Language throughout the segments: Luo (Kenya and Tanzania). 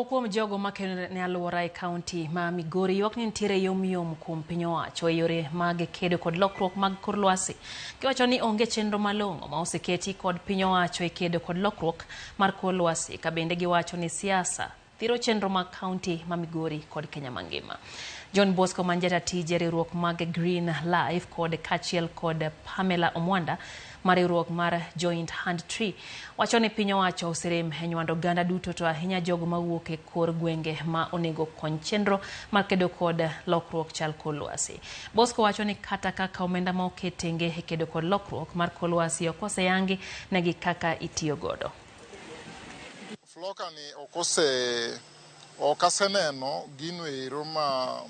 Moko kuom jogo makeno ne aluora e kaunti ma Migori ywak ni nitiere yom kuom piny owacho e yore mag kedo kod lokruok mag kor lwasi. Giwacho ni onge chenro malong'o ma oseketi kod piny owacho e kedo kod lokruok mar kor lwasi. Ka bende giwacho ni siasa thiro chenro mag kaunti ma Migori kod Kenya mangima. John Bosco Manjata tije riwruok mag Green Life kod kachiel kod Pamela Omwanda mar riwruok mar Joint Hand Tree wacho ni piny owacho oserem e nywando oganda duto to ahinya jogo mawuok e kor gwenge ma onego kony chenro mar kedo kod lokruok chal kor lwasi. Bosco wacho ni kata kaka omenda ma oket tenge e kedo kod lokruok mar kor lwasi ok oseyangi negi kaka itiyo godo. Floka ni okaseneno gino ero ma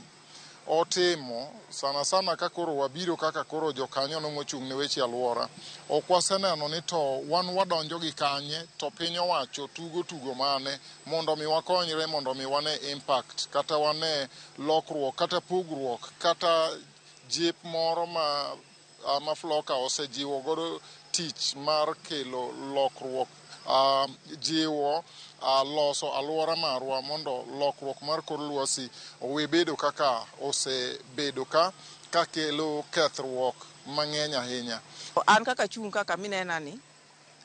otimo sana ka koro wabiro kaka koro jokanyo no mochung' ne weche alwora. Ok waseneno ni to wan wadonjo gi kanye to piny owacho tugo mane mondo mi wakonyre, mondo mi wane impact kata wane lokruok kata pogruok kata jip moro ma Floka osejiwo godo tich mar kelo lokruok, jiwo loso alwora marwa mondo lokruok mar kor lwasi owe bedo kaka osebedo ka kelo kethruok mang'eny ahinya. An kaka chung' kaka minena ni,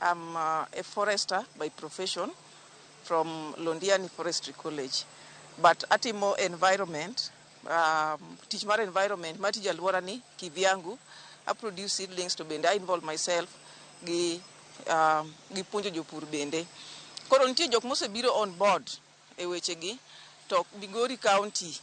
I'm a forester by profession from Londiani Forestry College, but atimo environment, tich mar environment matija alwora ni kivyangu. I produce seedlings to bende I involve myself gi puonjo jopur bende. Koro nitie jok mosebiro on board e weche gi to Migori County